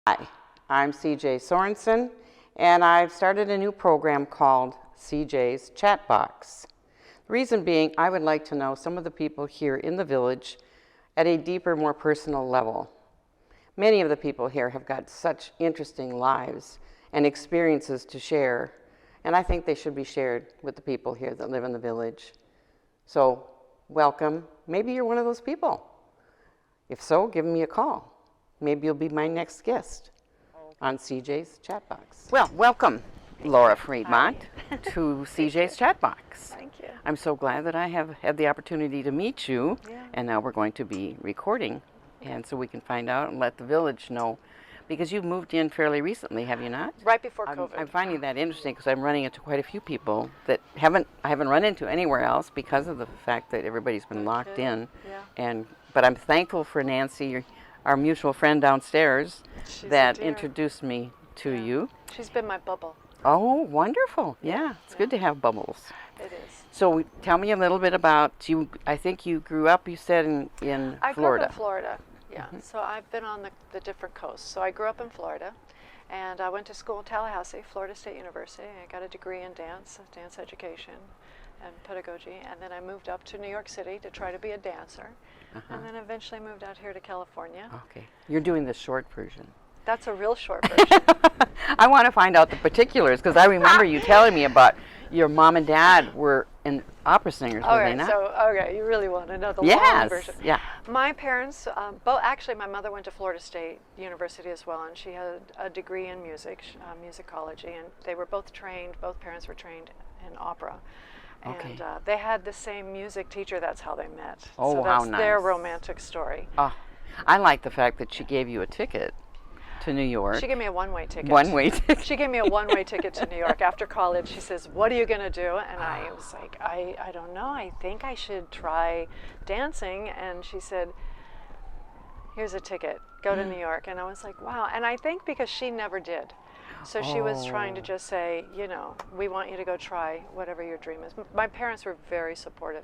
Hi, I'm CJ Sorensen, and I've started a new program called CJ's Chatbox. The reason being, I would like to know some of the people here in the village at a deeper, more personal level. Many of the people here have got such interesting lives and experiences to share, and I think they should be shared with the people here that live in the village. So, welcome. Maybe you're one of those people. If so, give me a call. Maybe you'll be my next guest on CJ's Chatbox. Well, welcome, Laura Fremont, to CJ's Chatbox. Thank you. I'm so glad that I have had the opportunity to meet you, and now we're going to be recording, and so we can find out and let the village know, because you've moved in fairly recently, have you not? Right before COVID. I'm finding that interesting because I'm running into quite a few people that I haven't run into anywhere else because of the fact that everybody's been locked in. Yeah. But I'm thankful for Nancy, our mutual friend downstairs, that introduced me to you. She's been my bubble. Oh, wonderful. Yeah, it's good to have bubbles. It is. So tell me a little bit about you. I think you grew up, you said, in Florida. I grew up in Florida, yeah. So I've been on the different coasts. So I grew up in Florida, and I went to school in Tallahassee, Florida State University. I got a degree in dance education and pedagogy, and then I moved up to New York City to try to be a dancer, and then eventually moved out here to California. Okay. You're doing the short version. That's a real short version. I want to find out the particulars, because I remember you telling me about your mom and dad were opera singers, were they not? Okay, you really want to know the long version. Yeah. My parents, actually my mother went to Florida State University as well, and she had a degree in music, musicology, and they were both parents were trained in opera. And they had the same music teacher. That's how they met. Oh, so that's how nice. Their romantic story. Oh, I like the fact that she gave you a ticket to New York. She gave me a one-way ticket. One-way ticket. She gave me a one-way ticket to New York after college. She says, "What are you going to do?" And I was like, I don't know. I think I should try dancing. And she said, "Here's a ticket. Go to New York." And I was like, wow. And I think because she never did. So she was trying to just say, we want you to go try whatever your dream is. My parents were very supportive.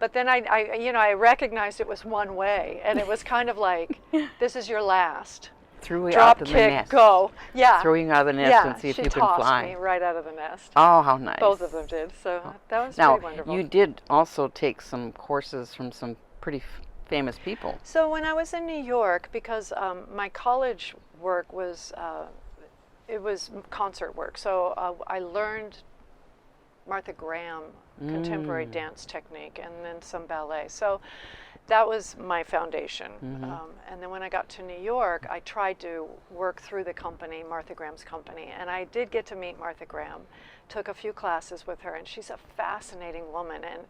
But then I recognized it was one way, and it was kind of like, this is your last. Threw you Drop, out of the kick, nest. Go. Yeah. Throwing you out of the nest and see if you can fly. She tossed me right out of the nest. Oh, how nice. Both of them did. So that was now, pretty wonderful. You did also take some courses from some pretty famous people. So when I was in New York, because my college work was it was concert work. So I learned Martha Graham contemporary dance technique and then some ballet. So that was my foundation. And then when I got to New York, I tried to work through the company, Martha Graham's company. And I did get to meet Martha Graham, took a few classes with her, and she's a fascinating woman. And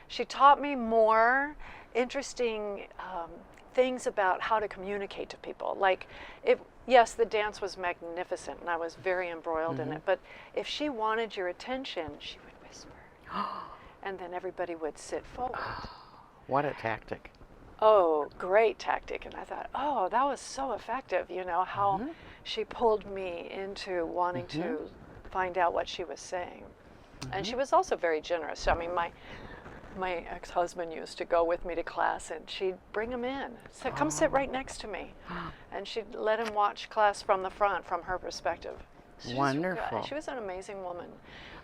she taught me more interesting things about how to communicate to people. Like, yes, the dance was magnificent, and I was very embroiled in it, but if she wanted your attention, she would whisper, and then everybody would sit forward. What a tactic. Oh, great tactic. And I thought, oh, that was so effective, how she pulled me into wanting to find out what she was saying. And she was also very generous. I mean, my ex-husband used to go with me to class, and she'd bring him in. So come sit right next to me. And she'd let him watch class from the front, from her perspective. Wonderful. She was an amazing woman.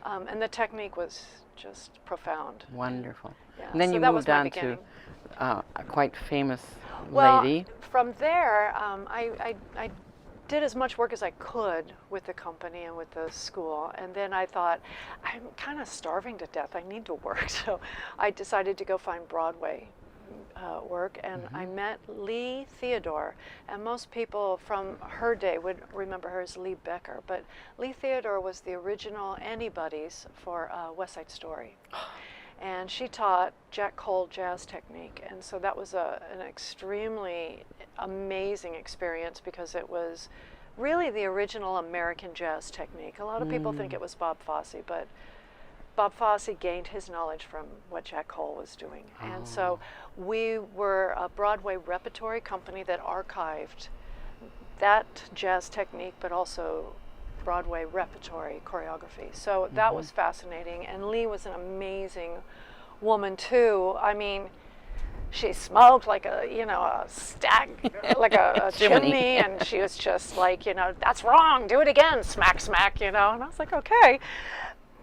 And the technique was just profound. Wonderful. Yeah, and then so you that moved was my on beginning. to a quite famous Well, lady. from there, I did as much work as I could with the company and with the school, and then I thought, I'm kind of starving to death. I need to work, so I decided to go find Broadway work, and I met Lee Theodore, and most people from her day would remember her as Lee Becker, but Lee Theodore was the original Anybody's for West Side Story. And she taught Jack Cole jazz technique, and so that was an extremely amazing experience because it was really the original American jazz technique. A lot of people think it was Bob Fosse, but Bob Fosse gained his knowledge from what Jack Cole was doing. And so we were a Broadway repertory company that archived that jazz technique, but also Broadway repertory choreography. So that was fascinating. And Lee was an amazing woman too. I mean, she smoked like a, a stack, like a Chimney. chimney, and she was just like, that's wrong, do it again, smack, smack, and I was like, okay.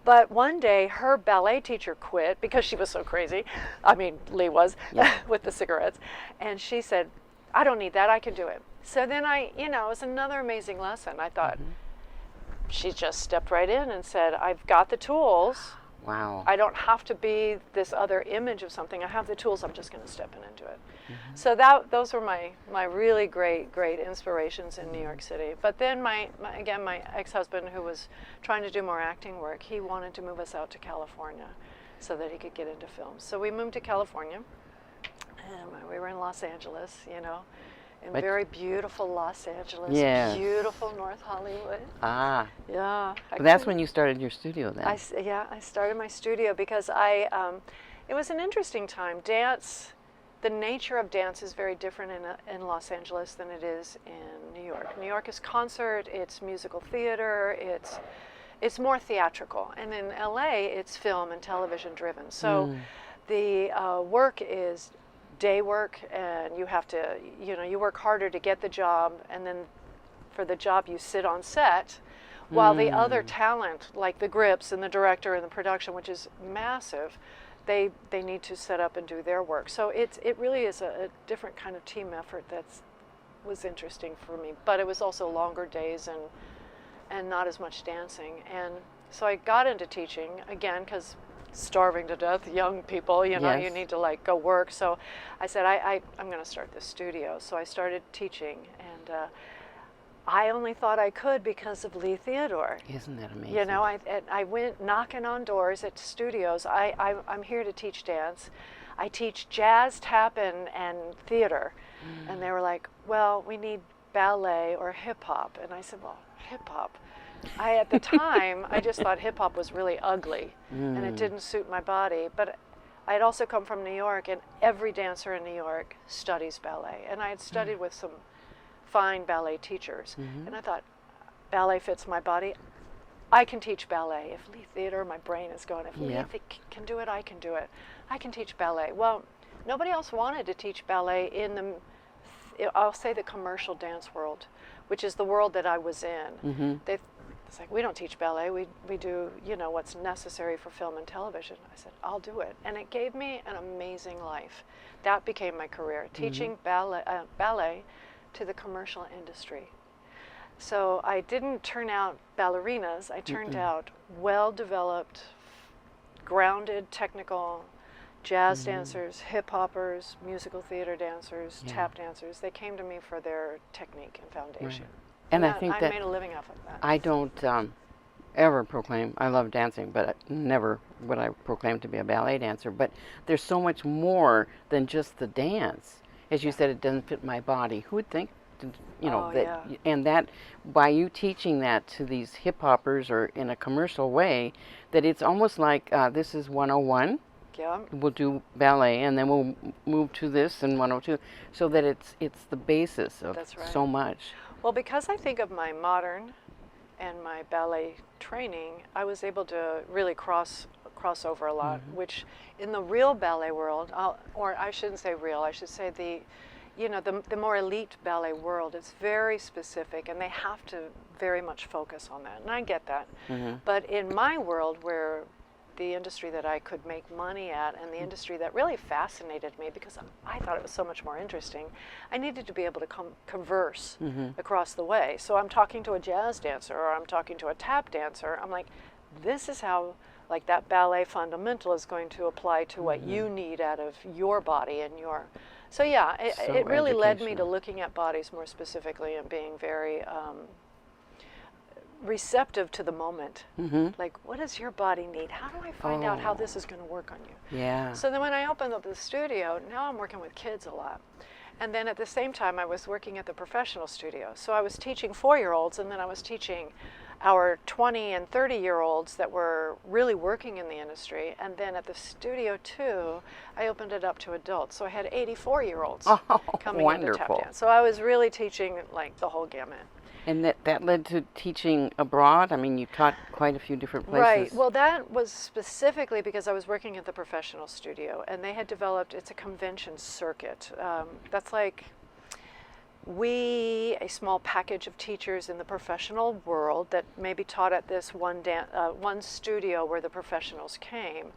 But one day her ballet teacher quit because she was so crazy. I mean, Lee was, with the cigarettes. And she said, I don't need that, I can do it. So then it was another amazing lesson. I thought, she just stepped right in and said, I've got the tools. Wow. I don't have to be this other image of something. I have the tools, I'm just going to step in and do it. So those were my really great inspirations in New York City. But then my ex-husband, who was trying to do more acting work, he wanted to move us out to California so that he could get into film. So we moved to California, and we were in Los Angeles, in very beautiful Los Angeles, beautiful North Hollywood. Ah. Yeah. But that's when you started your studio then. I started my studio because it was an interesting time. The nature of dance is very different in Los Angeles than it is in New York. New York is concert, it's musical theater, it's more theatrical. And in LA, it's film and television driven. So the work is day work, and you have to, you work harder to get the job, and then for the job you sit on set, while the other talent, like the grips and the director and the production, which is massive, they need to set up and do their work. So it really is a different kind of team effort was interesting for me. But it was also longer days and not as much dancing. And so I got into teaching again because starving to death, young people, you need to go work. So I said, I'm going to start this studio. So I started teaching, and I only thought I could because of Lee Theodore. Isn't that amazing? I went knocking on doors at studios. I'm here to teach dance. I teach jazz, tap, and theater. And they were like, well, we need ballet or hip hop. And I said, well, hip hop. At the time, I just thought hip hop was really ugly and it didn't suit my body. But I had also come from New York, and every dancer in New York studies ballet. And I had studied with some fine ballet teachers. And I thought, ballet fits my body. I can teach ballet. If Lee Theodore, my brain is going, if Lee can do it, I can do it. I can teach ballet. Well, nobody else wanted to teach ballet in I'll say the commercial dance world, which is the world that I was in. It's like, we don't teach ballet, we do, what's necessary for film and television. I said, I'll do it. And it gave me an amazing life. That became my career, teaching ballet to the commercial industry. So I didn't turn out ballerinas, I turned out well-developed, grounded, technical jazz dancers, hip-hoppers, musical theater dancers, tap dancers. They came to me for their technique and foundation. Right. And I think I made a living off of that. I don't ever proclaim, I love dancing, but never would I proclaim to be a ballet dancer. But there's so much more than just the dance. As you said, it doesn't fit my body. Who would think, and that by you teaching that to these hip hoppers or in a commercial way, that it's almost like this is 101. Yeah. We'll do ballet, and then we'll move to this and 102, so that it's the basis of so much. Well, because I think of my modern and my ballet training, I was able to really cross over a lot, which in the real ballet world, or I shouldn't say real, I should say the more elite ballet world, it's very specific, and they have to very much focus on that, and I get that. But in my world, where the industry that I could make money at, and the industry that really fascinated me because I thought it was so much more interesting, I needed to be able to converse across the way. So I'm talking to a jazz dancer, or I'm talking to a tap dancer. I'm like, this is how that ballet fundamental is going to apply to what you need out of your body and your... So yeah, it really led me to looking at bodies more specifically and being very receptive to the moment. Like, what does your body need? How do I find out how this is going to work on you? Yeah. So then when I opened up the studio, now I'm working with kids a lot. And then at the same time, I was working at the professional studio. So I was teaching 4-year-olds, and then I was teaching our 20 and 30-year-olds that were really working in the industry. And then at the studio too, I opened it up to adults. So I had 84-year-olds coming into tap wonderful. dance. So I was really teaching like the whole gamut. And that led to teaching abroad? I mean, you taught quite a few different places. Right. Well, that was specifically because I was working at the professional studio, and they had developed, it's a convention circuit. That's like a small package of teachers in the professional world that maybe taught at this one studio where the professionals came.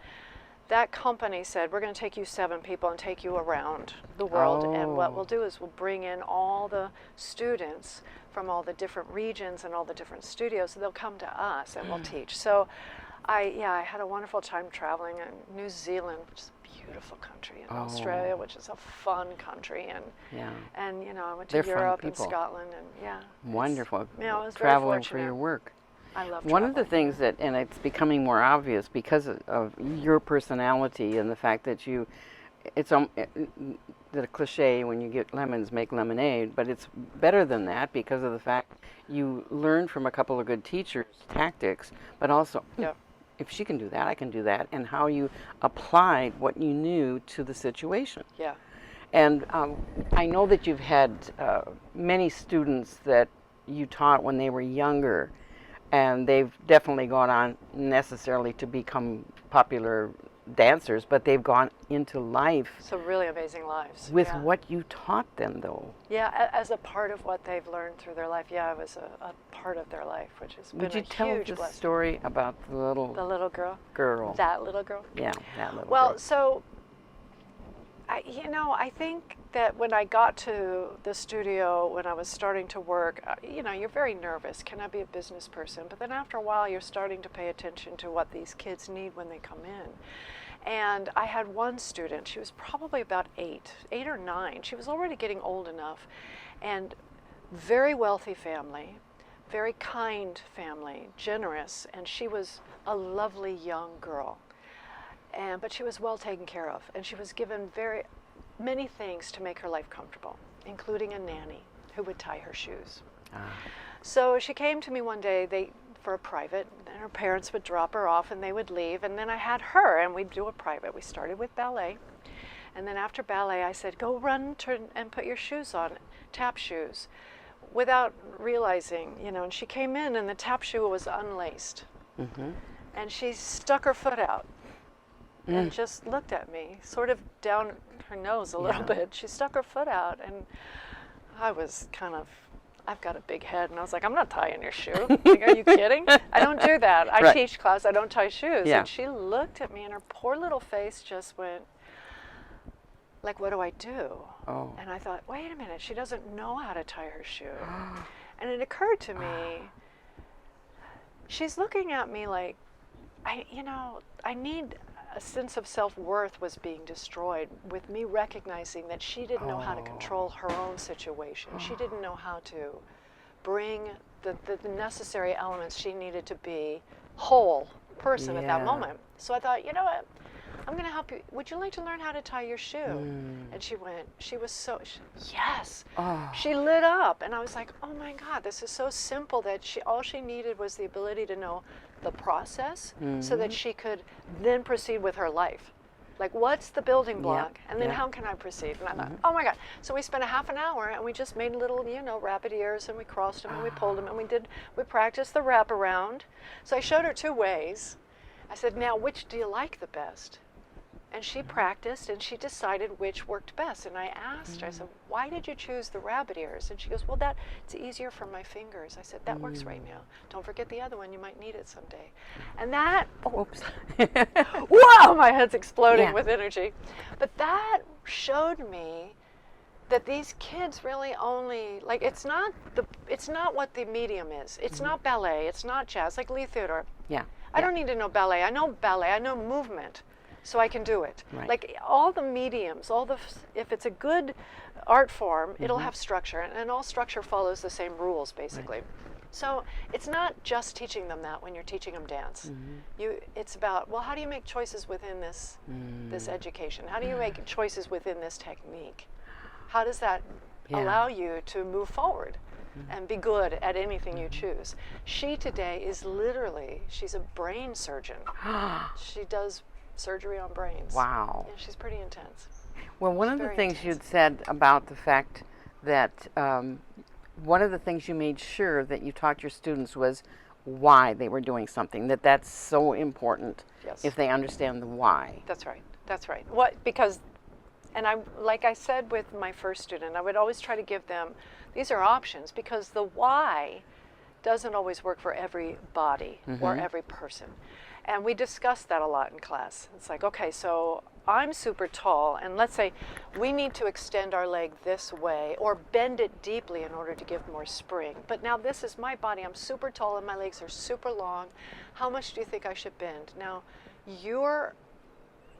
That company said, we're going to take you 7 people and take you around the world. And what we'll do is we'll bring in all the students from all the different regions and all the different studios. So they'll come to us and we'll teach. So I had a wonderful time traveling in New Zealand, which is a beautiful country, and Australia, which is a fun country. And I went to Europe and Scotland. And wonderful. I was traveling very for fortunate. your work. I love One of the traveling. things that, and it's becoming more obvious because of your personality and the fact that it's the cliche, when you get lemons, make lemonade, but it's better than that because of the fact you learn from a couple of good teachers tactics, but also, if she can do that, I can do that, and how you applied what you knew to the situation. Yeah. And I know that you've had many students that you taught when they were younger, and they've definitely gone on necessarily to become popular dancers, but they've gone into life. So really amazing lives. With what you taught them, though. Yeah, as a part of what they've learned through their life. Yeah, I was a part of their life, which has been a huge blessing. Would you tell the story about the little girl? Girl. That little girl? Yeah, that little girl. Well, so, I think that when I got to the studio, when I was starting to work, you're very nervous. Can I be a business person? But then after a while, you're starting to pay attention to what these kids need when they come in. And I had one student, she was probably about 8 or 9. She was already getting old enough, and very wealthy family, very kind family, generous, and she was a lovely young girl. But she was well taken care of, and she was given very many things to make her life comfortable, including a nanny who would tie her shoes. So she came to me one day for a private, and her parents would drop her off and they would leave, and then I had her and we'd do a private. We started with ballet, and then after ballet I said, go run and put your shoes on, tap shoes, without realizing, and she came in and the tap shoe was unlaced. And she stuck her foot out and just looked at me, sort of down her nose a little bit. She stuck her foot out, and I was I've got a big head, and I was like, I'm not tying your shoe. Like, are you kidding? I don't do that. I teach class, I don't tie shoes. And she looked at me, and her poor little face just went, like, what do I do? And I thought, wait a minute, she doesn't know how to tie her shoe. And it occurred to me, she's looking at me like, I need a sense of self-worth was being destroyed with me recognizing that she didn't know how to control her own situation. She didn't know how to bring the necessary elements she needed to be whole person at that moment. So I thought, you know what, I'm going to help you. Would you like to learn how to tie your shoe? And she was yes. She lit up, and I was like, oh my God, this is so simple that all she needed was the ability to know the process so that she could then proceed with her life. Like, what's the building block? And then how can I proceed? And I thought, oh my God. So we spent a half an hour and we just made little, rabbit ears, and we crossed them and we pulled them, and we practiced the wraparound. So I showed her 2 ways. I said, now, which do you like the best? And she practiced, and she decided which worked best. And I asked her, I said, why did you choose the rabbit ears? And she goes, well, it's easier for my fingers. I said, that works right now. Don't forget the other one. You might need it someday. And that, oops. Whoa, my head's exploding with energy. But that showed me that these kids really only, like, it's not what the medium is. It's not ballet. It's not jazz, like Lee Theodore. I don't need to know ballet. I know ballet. I know movement. So I can do it. Like, all the mediums, if it's a good art form, it'll have structure, and all structure follows the same rules, basically. So it's not just teaching them that when you're teaching them dance. It's about, well, how do you make choices within this education? How do you make choices within this technique? How does that allow you to move forward? and be good at anything you choose. She today is literally, she's a brain surgeon. She does surgery on brains. Wow. Yeah, she's pretty intense. Well, one She's of the very things intense. you'd said about the fact that one of the things you made sure that you taught your students was why they were doing something, that's so important. Yes. If they understand the why. That's right. That's right. Because, and like I said with my first student, I would always try to give them, these are options, because the why doesn't always work for everybody or every person. And we discussed that a lot in class. It's like, okay, so I'm super tall, and let's say we need to extend our leg this way or bend it deeply in order to give more spring. But now this is my body. I'm super tall and my legs are super long. How much do you think I should bend? Now, your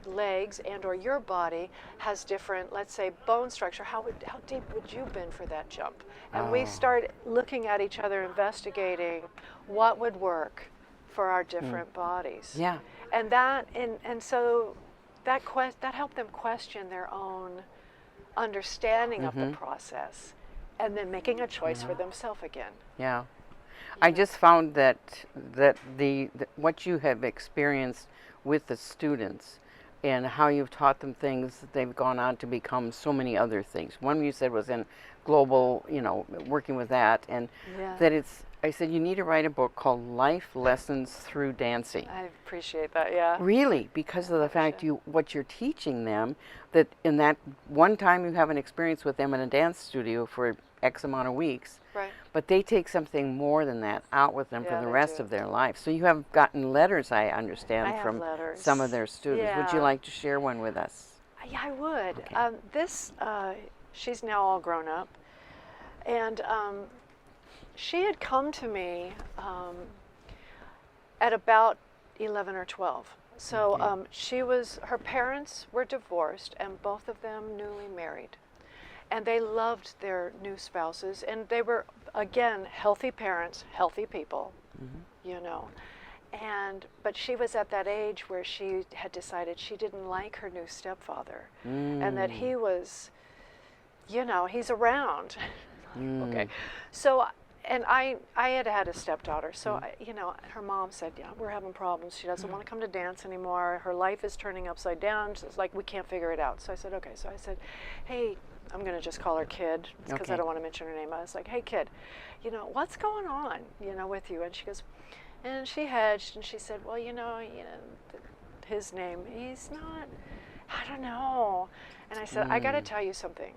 legs and or your body has different, let's say, bone structure. How deep would you bend for that jump? And we start looking at each other, investigating what would work for our different bodies. Yeah. And so that helped them question their own understanding of the process, and then making a choice for themselves again. Yeah. I just found that what you have experienced with the students and how you've taught them things, they've gone on to become so many other things. One you said was in global, working with that, and that I said you need to write a book called Life Lessons Through Dancing. I appreciate that, yeah. Really, because of the fact what you're teaching them, that in that one time you have an experience with them in a dance studio for X amount of weeks, Right. but they take something more than that out with them for Yeah, the they rest do. of their life. So you have gotten letters, I understand, I have from letters. some of their students. Would you Yeah. like to share one with us? Yeah, I would. Okay. She's now all grown up, and she had come to me at about 11 or 12. So her parents were divorced, and both of them newly married. And they loved their new spouses, and they were, again, healthy parents, healthy people, but she was at that age where she had decided she didn't like her new stepfather, and that he was, he's around. Okay. So, and I had a stepdaughter, so her mom said, yeah, we're having problems. She doesn't want to come to dance anymore. Her life is turning upside down. It's like, we can't figure it out. So I said, okay. So I said, hey, I'm going to just call her Kid, because I don't want to mention her name. I was like, hey, Kid, what's going on, with you? And she goes, and she hedged, and she said, well, his name, he's not, I don't know. And I said, I got to tell you something.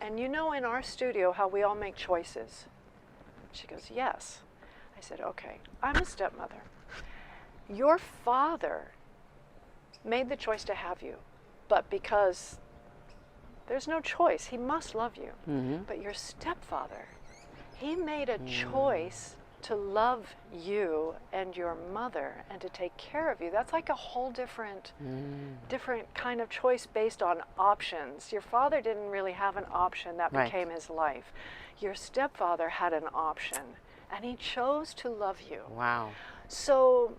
And in our studio how we all make choices. She goes, yes. I said, okay, I'm a stepmother. Your father made the choice to have you, but because there's no choice, he must love you. But your stepfather, he made a choice to love you and your mother and to take care of you. That's like a whole different kind of choice based on options. Your father didn't really have an option that became his life. Your stepfather had an option, and he chose to love you. Wow. So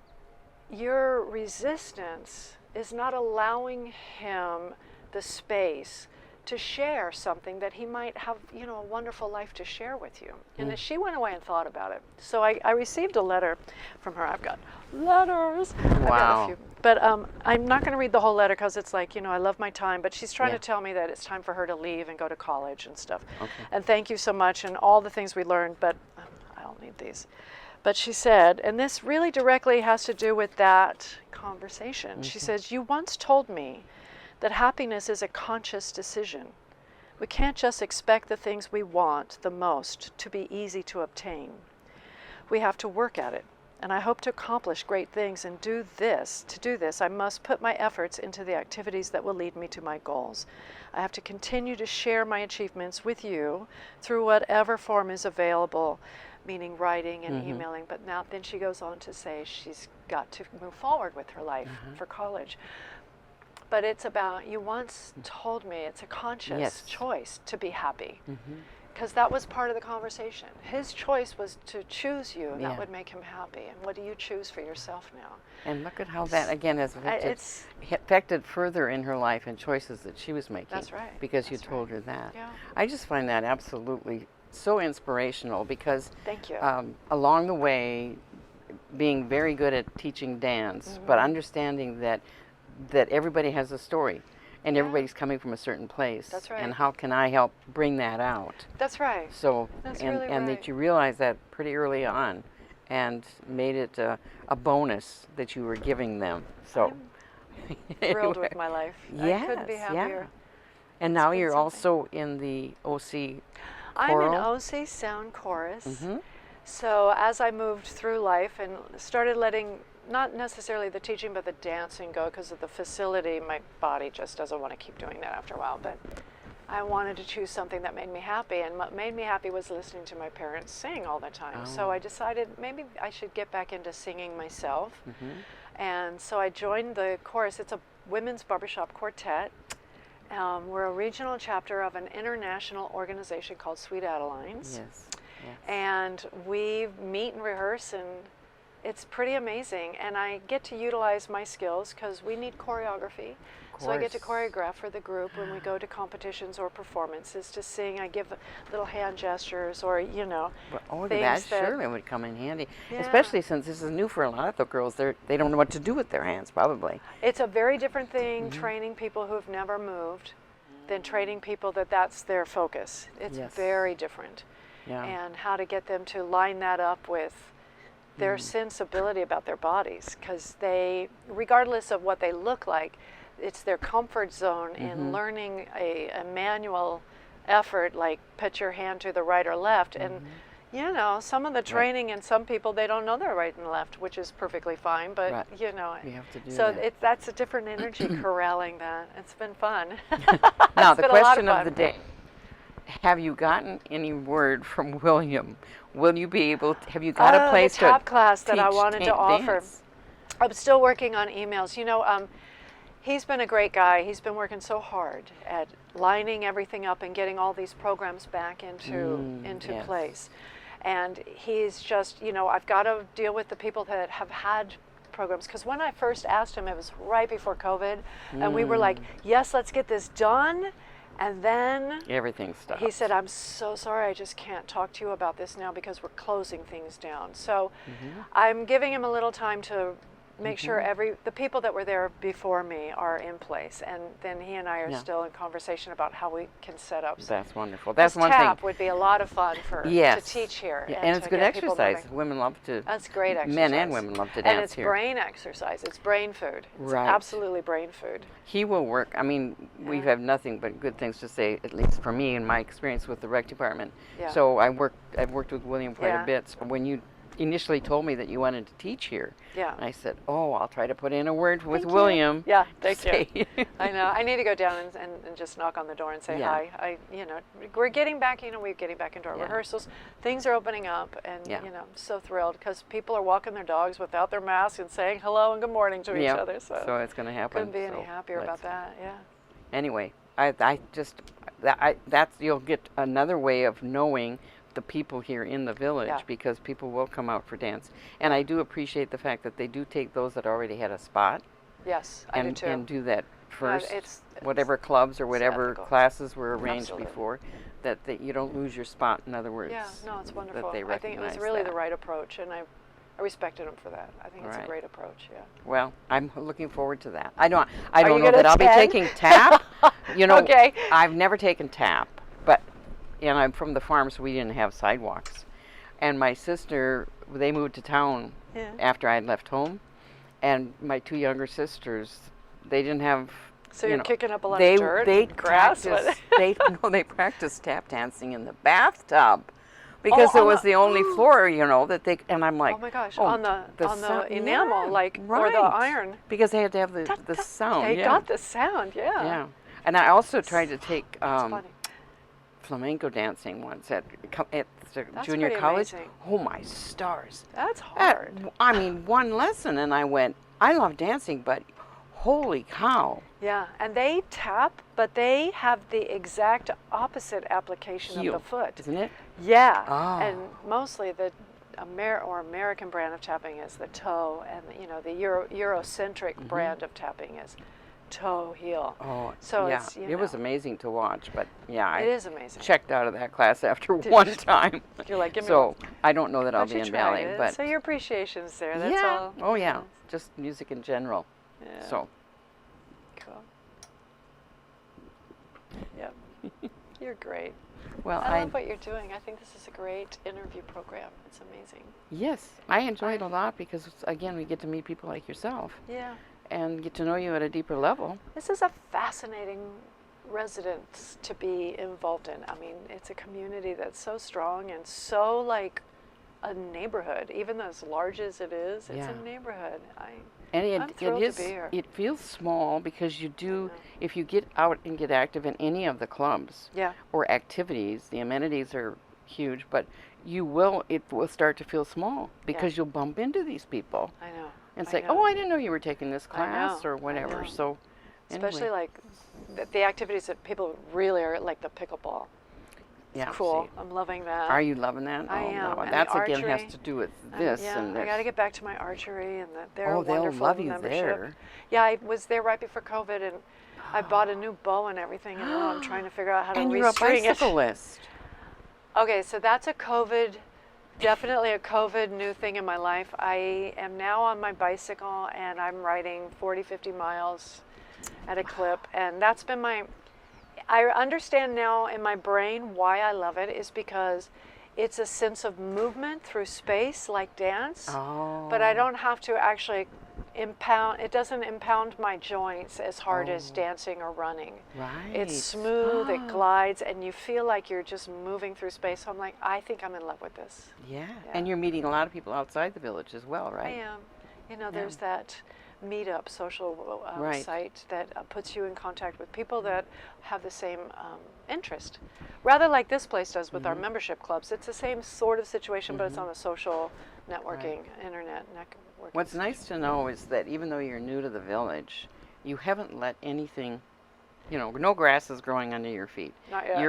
your resistance is not allowing him the space to share something that he might have, a wonderful life to share with you. And she went away and thought about it. So I received a letter from her. I've got letters. Wow. I've got a few. But I'm not going to read the whole letter because it's like, I love my time. But she's trying to tell me that it's time for her to leave and go to college and stuff. Okay. And thank you so much and all the things we learned. But I don't need these. But she said, and this really directly has to do with that conversation. She says, you once told me that happiness is a conscious decision. We can't just expect the things we want the most to be easy to obtain. We have to work at it. And I hope to accomplish great things and do this. To do this, I must put my efforts into the activities that will lead me to my goals. I have to continue to share my achievements with you through whatever form is available, meaning writing and emailing. But now then she goes on to say she's got to move forward with her life for college. But it's about, you once told me it's a conscious choice to be happy. Because that was part of the conversation. His choice was to choose you, and that would make him happy. And what do you choose for yourself now? And look at how that, again, has affected further in her life and choices that she was making. That's right. Because you told her that. Yeah. I just find that absolutely so inspirational because Thank you. along the way, being very good at teaching dance, but understanding that everybody has a story, and everybody's coming from a certain place. That's right. And how can I help bring that out? That's right. So, That's and, really and right. that you realized that pretty early on, and made it a bonus that you were giving them. So, Thrilled anyway. with my life. Yes, I couldn't be happier. And now been you're something. also in the OC I'm choral. in OC Sound Chorus. Mm-hmm. So as I moved through life and started letting, not necessarily the teaching, but the dancing go because of the facility, my body just doesn't want to keep doing that after a while. But I wanted to choose something that made me happy, and what made me happy was listening to my parents sing all the time. So I decided maybe I should get back into singing myself. And so I joined the chorus. It's a women's barbershop quartet. We're a regional chapter of an international organization called Sweet Adelines. Yes. Yes. And we meet and rehearse, and it's pretty amazing. And I get to utilize my skills because we need choreography. So I get to choreograph for the group when we go to competitions or performances to sing. I give little hand gestures or, you know, Oh, things that surely would come in handy, Yeah. especially since this is new for a lot of the girls. They don't know what to do with their hands, probably. It's a very different thing training people who've never moved than training people that's their focus. It's very different. Yeah. And how to get them to line that up with their sensibility about their bodies, because they, regardless of what they look like, it's their comfort zone in learning a manual effort, like put your hand to the right or left. And you know, some of the training in some people, they don't know their right and left, which is perfectly fine, but you know, you have to do so that. that's a different energy corralling that. It's been fun. Now, It's the been a lot question of fun. the day. Have you gotten any word from William? Will you be able to, have you got a place the tap to class that I teach wanted to offer. dance? I'm still working on emails. You know, he's been a great guy. He's been working so hard at lining everything up and getting all these programs back into yes. place. And he's just, you know, I've got to deal with the people that have had programs. Because when I first asked him, it was right before COVID. And we were like, yes, let's get this done. And then Everything stopped. he said, I'm so sorry, I just can't talk to you about this now because we're closing things down. So I'm giving him a little time to make sure the people that were there before me are in place. And then he and I are still in conversation about how we can set up. That's wonderful. That's one tap thing. would be a lot of fun to teach here. Yeah, and it's to good get people exercise. moving. Women love to. That's great exercise. Men and women love to And dance it's here. brain exercise. It's brain food. It's Right. absolutely brain food. He will work. I mean, we have nothing but good things to say, at least for me in my experience with the rec department. Yeah. So I've worked with William quite Yeah. a bit. So when you initially told me that you wanted to teach here, Yeah. I said, oh, I'll try to put in a word with Thank you. William. Yeah, thank you. Say- I know. I need to go down and just knock on the door and say hi. You know, we're getting back. You know, we're getting back into our rehearsals. Things are opening up, and you know, I'm so thrilled because people are walking their dogs without their masks and saying hello and good morning to each other. So it's going to happen. Couldn't be any So happier about that. Yeah. Anyway, you'll get another way of knowing the people here in the village because people will come out for dance. And I do appreciate the fact that they do take those that already had a spot Yes, I do too. and do that first. It's whatever clubs or whatever ethical. classes were arranged Absolutely. before, that you don't lose your spot, in other words. Yeah, no, it's wonderful. That they I think it was recognize really the that. right approach, and I respected him for that. I think it's a Right. great approach. Yeah. Well, I'm looking forward to that. I don't you know gonna that I'll be attend? taking tap. You know, Okay. I've never taken tap, and I'm from the farm, so we didn't have sidewalks. And my sister, they moved to town after I had left home, and my two younger sisters, they didn't have. So you you're know, kicking up a lot they, of dirt they and grass. practiced, they practiced tap dancing in the bathtub because it was the only floor, you know, that they. And I'm like, Oh my gosh! oh, on the sound- enamel, yeah, like or right. the iron. Because they had to have the sound. They got the sound. Yeah. Yeah, and I also tried to take It's funny. flamenco dancing once at the That's junior pretty college. amazing. Oh my stars! That's hard. I mean, one lesson, and I went. I love dancing, but holy cow! Yeah, and they tap, but they have the exact opposite application Heel, of the foot. isn't it? Yeah, Oh. and mostly the American brand of tapping is the toe, and you know the Eurocentric brand of tapping is toe heel. Oh, So yeah. it's, you It was know, amazing to watch, but yeah, it I is amazing. checked out of that class after one time. You're like, give me So one. I don't know that I'll But be you in tried ballet, it, but so your appreciation's there. That's yeah. all. Oh yeah. Yes. Just music in general. Yeah. So Cool. Yep. You're great. well, I love what you're doing. I think this is a great interview program. It's amazing. yes, I enjoy it a lot because again, we get to meet people like yourself Yeah. and get to know you at a deeper level. This is a fascinating residence to be involved in. I mean, it's a community that's so strong and so like a neighborhood. Even though as large as it is, it's Yeah. a neighborhood. And I'm thrilled it to be here. it feels small because you do, know. if you get out and get active in any of the clubs Yeah. or activities, the amenities are huge, but it will start to feel small because you'll bump into these people I know. and I say, know. oh, I didn't know you were taking this I class know, or I whatever. know. So Especially anyway, like the activities that people really are like the pickleball. It's yeah, cool. see. I'm loving that. Are you loving that? I Oh, am. no, And that's the again has archery. to do with this. Yeah, and I got to there's- get back to my archery, and they're oh, they'll wonderful love you membership. there. Yeah, I was there right before COVID, and I bought a new bow and everything, and now I'm trying to figure out how to And you're a restring it. bicyclist. Okay, so that's definitely a COVID new thing in my life. I am now on my bicycle, and I'm riding 40, 50 miles at a clip, and that's been I understand now in my brain why I love it is because it's a sense of movement through space like dance, Oh. but I don't have to actually it doesn't impound my joints as hard as dancing or running. Right. It's smooth, it glides, and you feel like you're just moving through space. So I'm like, I think I'm in love with this. Yeah. Yeah. And you're meeting a lot of people outside the village as well, I right? am. You know, there's that meetup social Right. site that puts you in contact with people that have the same interest. Rather like this place does with our membership clubs. It's the same sort of situation, but it's on a social networking, internet networking. What's nice to know is that even though you're new to the village, you haven't let anything, no grass is growing under your feet. Not yet.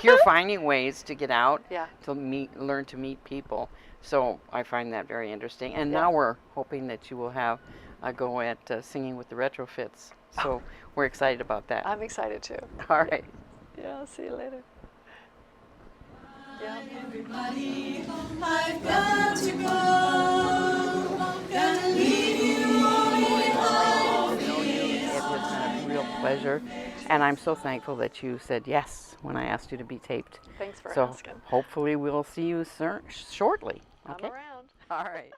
You're finding ways to get out, Yeah. to learn to meet people. So I find that very interesting. And Yeah. now we're hoping that you will have a go at singing with the retrofits. So we're excited about that. I'm excited too. All right. Yeah, I'll see you later. Yeah. Everybody, I've got to go. Gotta leave you all behind. It has been a real pleasure, and I'm so thankful that you said yes when I asked you to be taped. Thanks for So asking. hopefully we'll see you shortly. I'm Okay. around. All right.